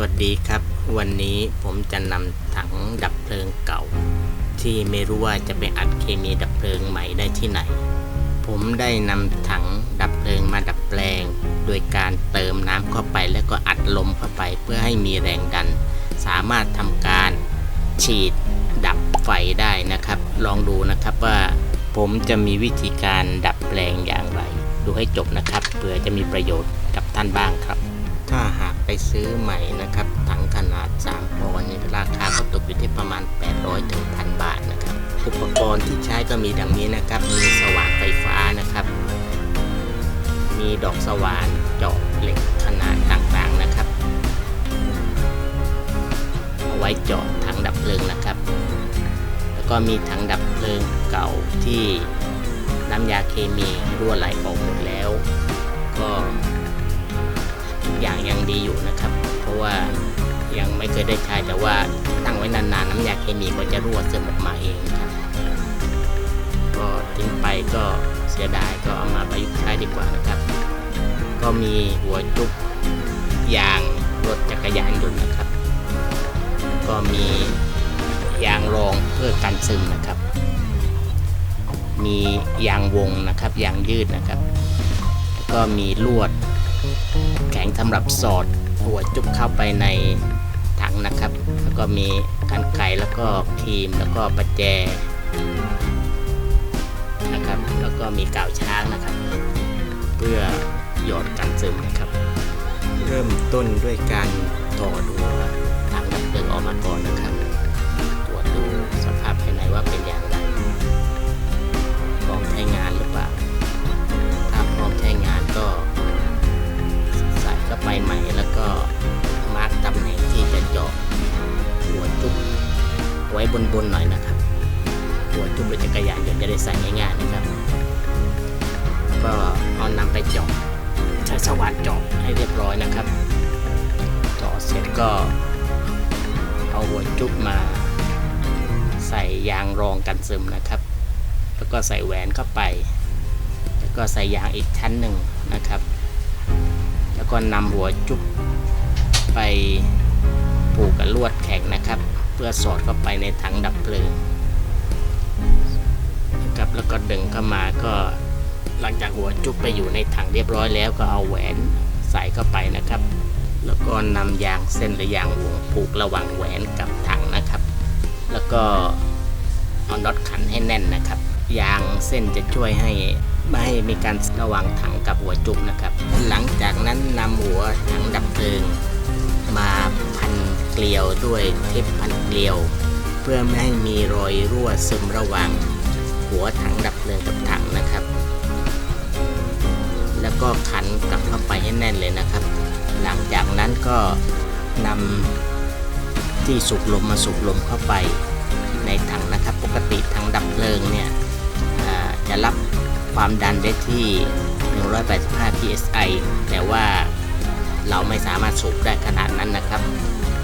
วัสดีครับวันนี้ผมจะนำถังดับเพลิงเก่าที่ไม่รู้ว่าจะไปอัดเคมีดับเพลิงใหม่ได้ที่ไหนผมได้นำถังดับเพลิงมาดัดแปลงโดยการเติมน้ำเข้าไปแล้วก็อัดลมเข้าไปเพื่อให้มีแรงดันสามารถทำการฉีดดับไฟได้นะครับลองดูนะครับว่าผมจะมีวิธีการดัดแปลงอย่างไรดูให้จบนะครับเพื่อจะมีประโยชน์กับท่านบ้างครับถ้าหากไปซื้อใหม่นะครับถังขนาด3 ปอนด์ราคาก็ตกอยู่ที่ประมาณ800 ถึง 1,000 บาทนะครับอุปกรณ์ที่ใช้ก็มีดังนี้นะครับมีสว่านไฟฟ้านะครับมีดอกสว่านเจาะเหล็กขนาดต่างๆนะครับเอาไว้เจาะถังดับเพลิงนะครับแล้วก็มีถังดับเพลิงเก่าที่น้ำยาเคมีรั่วไหลออกหมดแล้วก็อย่างยังดีอยู่นะครับเพราะว่ายังไม่เคยได้ใช้แต่ว่าตั้งไว้นานๆน้ำยาเคมีก็จะรั่วซึมออกมาเองครับก็ทิ้งไปก็เสียดายก็เอามาประยุกต์ใช้ดีกว่านะครับก็มีหัวจุกยางรถจักรยานยนต์นะครับก็มียางรองเพื่อกันซึมนะครับมียางวงนะครับยางยืดนะครับแล้วก็มีลวดแข็งสำหรับสอดหัวจุกเข้าไปในถังนะครับแล้วก็มีกรรไกรแล้วก็ครีมแล้วก็ประแจนะครับแล้วก็มีกาวช้างนะครับเพื่อหยอดกันซึมนะครับเริ่มต้นด้วยการถอดหัวถังดับเพลิงออกมาก่อนนะครับตรวจดูสภาพภายในว่าเป็นอย่างไรพร้อมใช้งานหรือเปล่าถ้าพร้อมใช้งานก็ใส่เข้าไปใหม่แล้วก็มาร์กตำแหน่งที่จะเจาะหัวจุกไว้บนๆหน่อยนะครับหัวจุกรถจักรยานยนต์จะได้ใส่ง่ายๆนะครับก็เอานำไปเจาะใช้สว่านเจาะให้เรียบร้อยนะครับเจาะเสร็จก็เอาหัวจุกมาใส่ยางรองกันซึมนะครับแล้วก็ใส่แหวนเข้าไปแล้วก็ใส่ยางอีกชั้นหนึ่งนะครับแล้วก็นำหัวจุกไปผูกกับลวดแข็งนะครับเพื่อสอดเข้าไปในถังดับเพลิงนะครับแล้วก็ดึงเข้ามาก็หลังจากหัวจุกไปอยู่ในถังเรียบร้อยแล้วก็เอาแหวนใส่เข้าไปนะครับแล้วก็นำยางเส้นหรือยางวงผูกระหว่างแหวนกับถังนะครับแล้วก็เอาน็อตขันให้แน่นนะครับยางเส้นจะช่วยให้ไม่ให้มีการระหว่างถังกับหัวจุกนะครับหลังจากนั้นนำหัวถังดับเพลิงมาพันเกลียวด้วยเทปพันเกลียวเพื่อไม่ให้มีรอยรั่วซึมระหว่างหัวถังดับเพลิงกับถังนะครับแล้วก็ขันกลับเข้าไปให้แน่นเลยนะครับหลังจากนั้นก็นำที่สูบลมมาสูบลมเข้าไปในถังนะครับปกติถังดับเพลิงเนี่ยจะรับความดันได้ที่185 psi แต่ว่าเราไม่สามารถสูบได้ขนาดนั้นนะครับ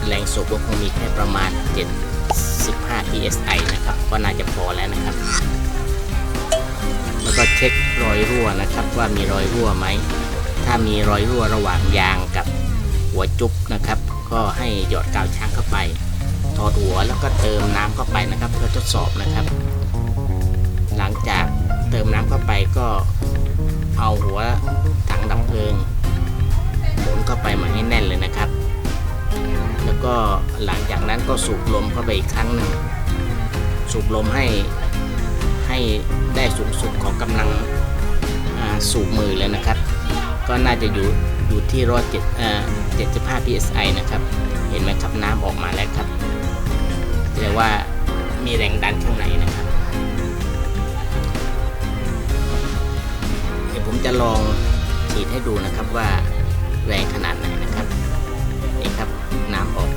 แรงสูบก็คงมีแค่ประมาณ75 psi นะครับก็น่าจะพอแล้วนะครับแล้วก็เช็ครอยรั่วนะครับว่ามีรอยรั่วไหมถ้ามีรอยรั่วระหว่างยางกับหัวจุกนะครับก็ให้หยอดกาวช้างเข้าไปถอดหัวแล้วก็เติมน้ำเข้าไปนะครับเพื่อทดสอบนะครับหลังจากเติมน้ำเข้าไปก็เอาหัวถังดับเพลิงหมุนเข้าไปมาให้แน่นเลยนะครับแล้วก็หลังจากนั้นก็สูบลมเข้าไปอีกครั้งหนึ่งสูบลมให้ได้สูงสุดของกำลังสูบมือเลยนะครับก็น่าจะอยู่ที่75 psi นะครับเห็นไหมครับน้ำออกมาแล้วครับแสดงว่ามีแรงดันข้างในนะครับเดี๋ยวผมจะลองฉีดให้ดูนะครับว่าแรงขนาดไหนนะครับนี่ครับน้ำออก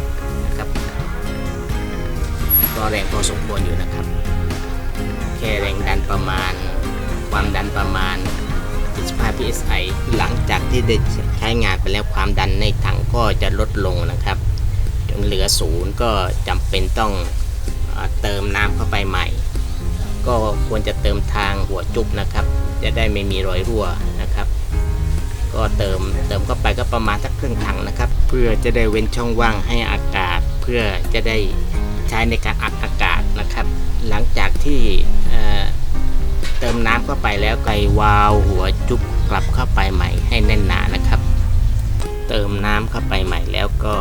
นะครับก็แรงพอสมควรอยู่นะครับแค่แรงดันประมาณความดันประมาณ75 psi หลังจากที่ได้ใช้งานไปแล้วความดันในถังก็จะลดลงนะครับจนเหลือ0ก็จำเป็นต้องเติมน้ำเข้าไปใหม่ก็ควรจะเติมทางหัวจุกนะครับจะได้ไม่มีรอยรั่วนะครับก ก็เติมเข้าไปก็ประมาณสักครึ่งถังนะครับเพื่อจะได้เว้นช่องว่างให้อากาศเพื่อจะได้ใช้ในการอัดอากาศนะครับ หลังจากที่เติมน้ำเข้าไปแล้วไก่วาล์วหัวจุ๊บกลับเข้าไปใหม่ให้แน่นหนานะครับเติมน้ำเข้าไปใหม่แล้วก็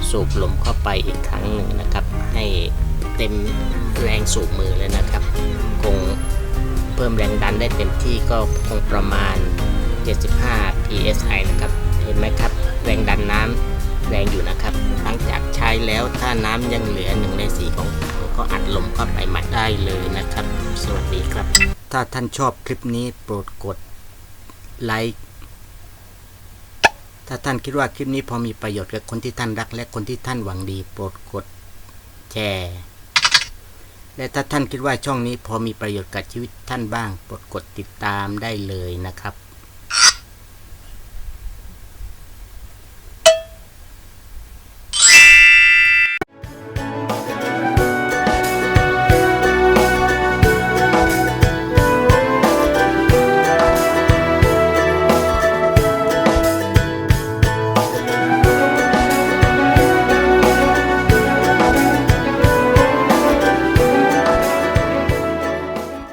สูบลมเข้าไปอีกครั้งหนึ่งนะครับให้เต็มแรงสูบมือเลยนะครับคงเพิ่มแรงดันได้เต็มที่ก็คงประมาณ75 psi นะครับเห็นไหมครับแรงดันน้ำแรงอยู่นะครับหลังจากใช้แล้วถ้าน้ำยังเหลือ1 ใน 4ของถังก็อัดลมเข้าไปใหม่ได้เลยนะครับสวัสดีครับถ้าท่านชอบคลิปนี้โปรดกดไลค์ถ้าท่านคิดว่าคลิปนี้พอมีประโยชน์กับคนที่ท่านรักและคนที่ท่านหวังดีโปรดกดแชร์และถ้าท่านคิดว่าช่องนี้พอมีประโยชน์กับชีวิตท่านบ้างโปรดกดติดตามได้เลยนะครับ